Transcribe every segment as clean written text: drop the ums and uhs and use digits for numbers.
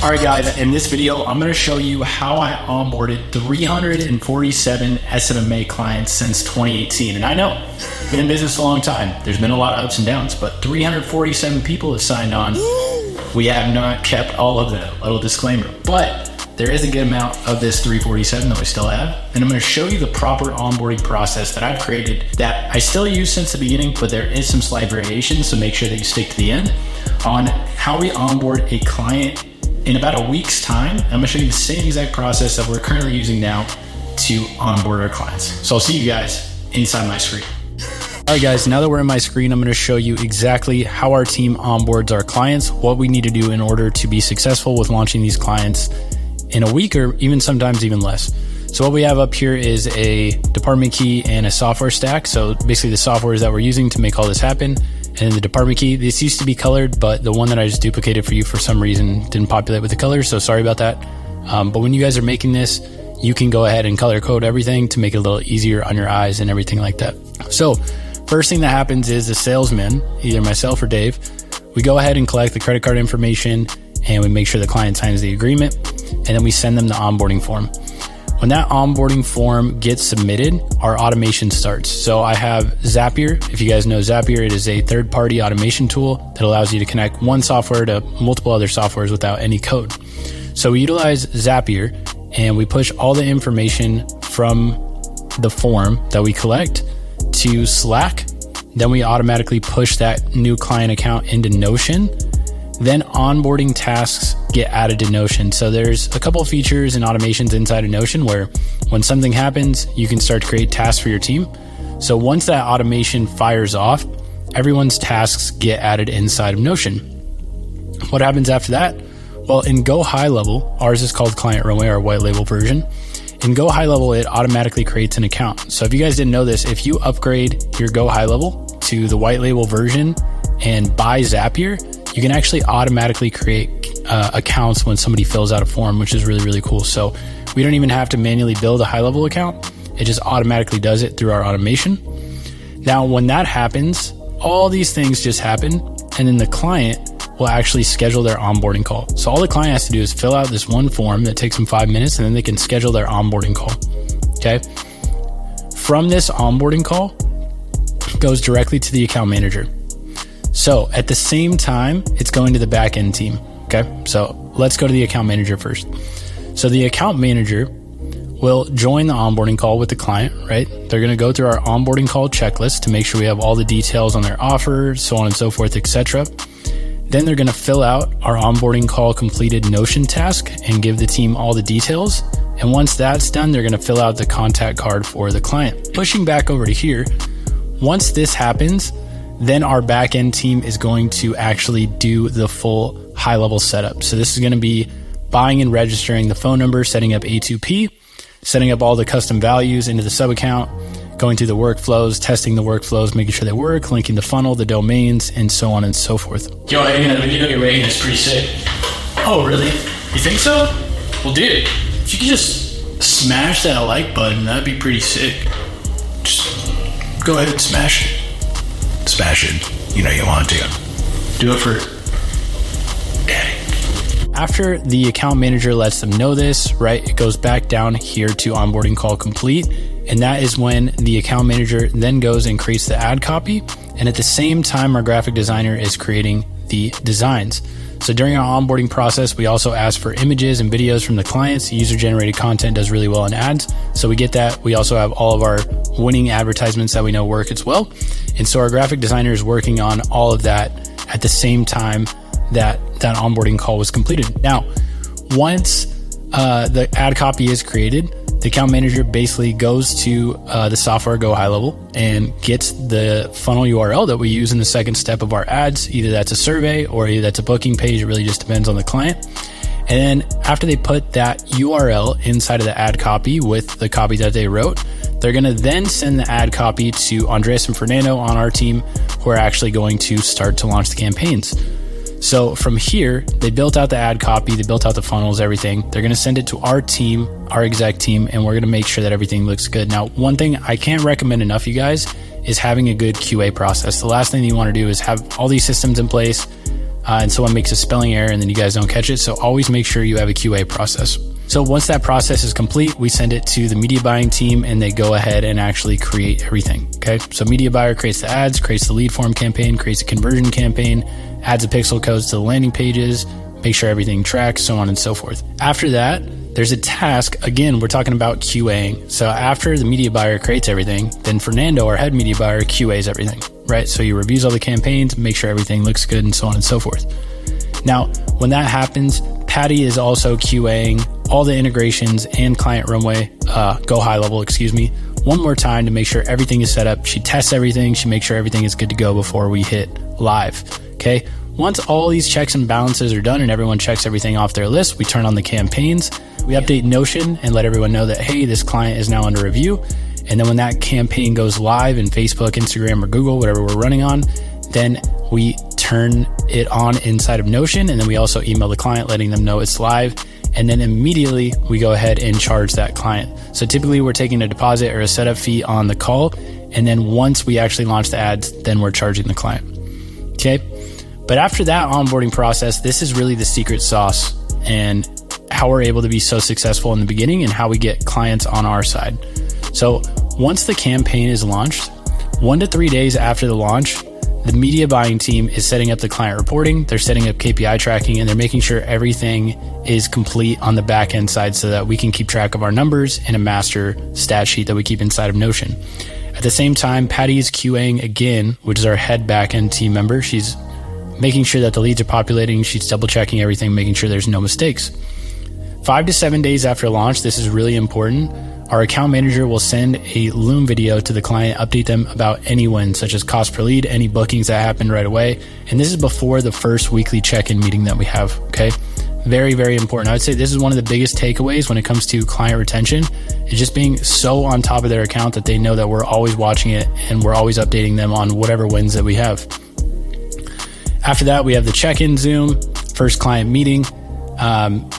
All right, guys, in this video, I'm going to show you how I onboarded 347 Smma clients since 2018. And I know, I've been in business a long time. There's been a lot of ups and downs, but 347 people have signed on. We have not kept all of them, little disclaimer, but there is a good amount of this 347 that we still have. And I'm going to show you the proper onboarding process that I've created that I still use since the beginning, but there is some slight variation. So make sure that you stick to the end on how we onboard a client in about a week's time. I'm gonna show you the same exact process that we're currently using now to onboard our clients. So I'll see you guys inside my screen. All right, guys, now that we're in my screen, I'm gonna show you exactly how our team onboards our clients, what we need to do in order to be successful with launching these clients in a week or even sometimes even less. So what we have up here is a department key and a software stack. So basically the software that we're using to make all this happen. And the department key, this used to be colored, but the one that I just duplicated for you for some reason didn't populate with the colors, so sorry about that. But when you guys are making this, you can go ahead and color code everything to make it a little easier on your eyes and everything like that. So first thing that happens is the salesman, either myself or Dave, we go ahead and collect the credit card information and we make sure the client signs the agreement, and then we send them the onboarding form. When that onboarding form gets submitted, our automation starts. So I have Zapier. If you guys know Zapier, it is a third-party automation tool that allows you to connect one software to multiple other softwares without any code. So we utilize Zapier and we push all the information from the form that we collect to Slack. Then we automatically push that new client account into Notion. Then onboarding tasks get added to Notion. So there's a couple of features and automations inside of Notion where when something happens, you can start to create tasks for your team. So once that automation fires off, everyone's tasks get added inside of Notion. What happens after that? Well, in Go High Level, ours is called Client Runway, our white label version. In Go High Level, it automatically creates an account. So if you guys didn't know this, if you upgrade your Go High Level to the white label version and buy Zapier, you can actually automatically create accounts when somebody fills out a form, which is really, really cool. So we don't even have to manually build a high level account. It just automatically does it through our automation. Now, when that happens, all these things just happen, and then the client will actually schedule their onboarding call. So all the client has to do is fill out this one form that takes them 5 minutes, and then they can schedule their onboarding call. Okay. From this onboarding call, it goes directly to the account manager. So at the same time, it's going to the back end team. Okay. So let's go to the account manager first. So the account manager will join the onboarding call with the client, right? They're going to go through our onboarding call checklist to make sure we have all the details on their offer, so on and so forth, etc. Then they're going to fill out our onboarding call completed Notion task and give the team all the details. And once that's done, they're going to fill out the contact card for the client. Pushing back over to here, once this happens, then our back-end team is going to actually do the full high-level setup. So this is going to be buying and registering the phone number, setting up A2P, setting up all the custom values into the sub-account, going through the workflows, testing the workflows, making sure they work, linking the funnel, the domains, and so on and so forth. Yo, Hayden, the video you're making is pretty sick. Oh, really? You think so? Well, dude, if you could just smash that like button, that'd be pretty sick. Just go ahead and smash it. Smash it. You know you want to. Do it for Daddy. After the account manager lets them know this, right, it goes back down here to onboarding call complete. And that is when the account manager then goes and creates the ad copy. And at the same time, our graphic designer is creating the designs. So during our onboarding process, we also ask for images and videos from the clients. User-generated content does really well in ads. So we get that. We also have all of our winning advertisements that we know work as well. And so our graphic designer is working on all of that at the same time that that onboarding call was completed. Now, once the ad copy is created, the account manager basically goes to the software Go High Level and gets the funnel URL that we use in the second step of our ads. Either that's a survey or either that's a booking page. It really just depends on the client. And then after they put that URL inside of the ad copy with the copy that they wrote, they're going to then send the ad copy to Andres and Fernando on our team, who are actually going to start to launch the campaigns. So from here, they built out the ad copy, they built out the funnels, everything. They're going to send it to our team, our exec team, and we're going to make sure that everything looks good. Now, one thing I can't recommend enough, you guys, is having a good QA process. The last thing you want to do is have all these systems in place, and someone makes a spelling error and then you guys don't catch it. So always make sure you have a QA process. So once that process is complete, we send it to the media buying team and they go ahead and actually create everything. Okay. So media buyer creates the ads, creates the lead form campaign, creates a conversion campaign, adds the pixel codes to the landing pages, make sure everything tracks, so on and so forth. After that, there's a task. Again, we're talking about QAing. So after the media buyer creates everything, then Fernando, our head media buyer, QAs everything, right? So he reviews all the campaigns, make sure everything looks good and so on and so forth. Now, when that happens, Patty is also QAing all the integrations and client Runway, gohighlevel, one more time to make sure everything is set up. She tests everything. She makes sure everything is good to go before we hit live. Okay. Once all these checks and balances are done and everyone checks everything off their list, we turn on the campaigns. We update Notion and let everyone know that, hey, this client is now under review. And then when that campaign goes live in Facebook, Instagram, or Google, whatever we're running on, then we turn it on inside of Notion. And then we also email the client letting them know it's live. And then immediately we go ahead and charge that client. So typically we're taking a deposit or a setup fee on the call. And then once we actually launch the ads, then we're charging the client. Okay. But after that onboarding process, this is really the secret sauce and how we're able to be so successful in the beginning and how we get clients on our side. So once the campaign is launched, 1 to 3 days after the launch, the media buying team is setting up the client reporting. They're setting up KPI tracking and they're making sure everything is complete on the back end side so that we can keep track of our numbers in a master stat sheet that we keep inside of Notion. At the same time, Patty is QAing again, which is our head back end team member. She's making sure that the leads are populating. She's double checking everything, making sure there's no mistakes. 5 to 7 days after launch, this is really important. Our account manager will send a Loom video to the client, update them about any wins, such as cost per lead, any bookings that happened right away. And this is before the first weekly check-in meeting that we have, okay? Very, very important. I would say this is one of the biggest takeaways when it comes to client retention, is just being so on top of their account that they know that we're always watching it and we're always updating them on whatever wins that we have. After that, we have the check-in Zoom, first client meeting,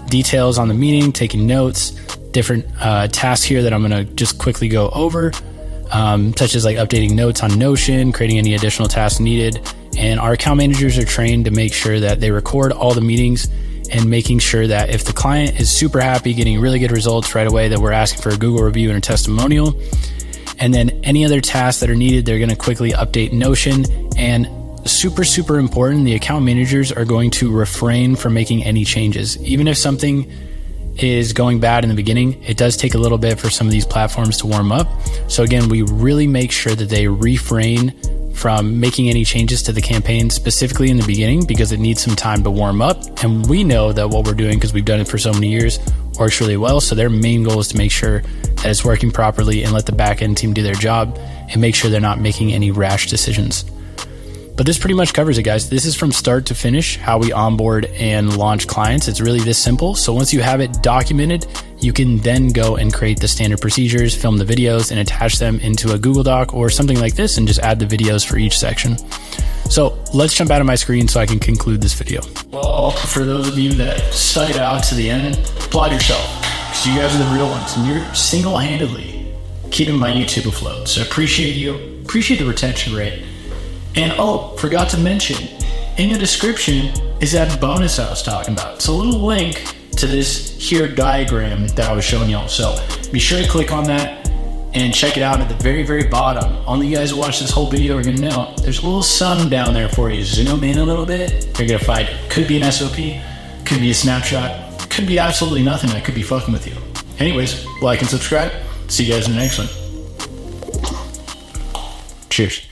details on the meeting, taking notes, different tasks here that I'm going to just quickly go over, such as like updating notes on Notion, creating any additional tasks needed. And our account managers are trained to make sure that they record all the meetings and making sure that if the client is super happy, getting really good results right away, that we're asking for a Google review and a testimonial. And then any other tasks that are needed, they're going to quickly update Notion. And super, super important, the account managers are going to refrain from making any changes. Even if something is going bad in the beginning, it does take a little bit for some of these platforms to warm up. So again, we really make sure that they refrain from making any changes to the campaign, specifically in the beginning, because it needs some time to warm up. And we know that what we're doing, because we've done it for so many years, works really well. So their main goal is to make sure that it's working properly and let the back end team do their job and make sure they're not making any rash decisions. But this pretty much covers it, guys. This is from start to finish, how we onboard and launch clients. It's really this simple. So once you have it documented, you can then go and create the standard procedures, film the videos, and attach them into a Google Doc or something like this, and just add the videos for each section. So let's jump out of my screen so I can conclude this video. Well, for those of you that stuck it out to the end, applaud yourself, because you guys are the real ones, and you're single-handedly keeping my YouTube afloat. So I appreciate you, appreciate the retention rate. And oh, forgot to mention, in the description is that bonus I was talking about. It's a little link to this here diagram that I was showing y'all. So be sure to click on that and check it out at the very, very bottom. Only you guys who watch this whole video are gonna know there's a little sun down there for you. Zoom in a little bit, you're gonna find it. Could be an SOP, could be a snapshot, could be absolutely nothing that could be fucking with you. Anyways, like and subscribe. See you guys in the next one. Cheers.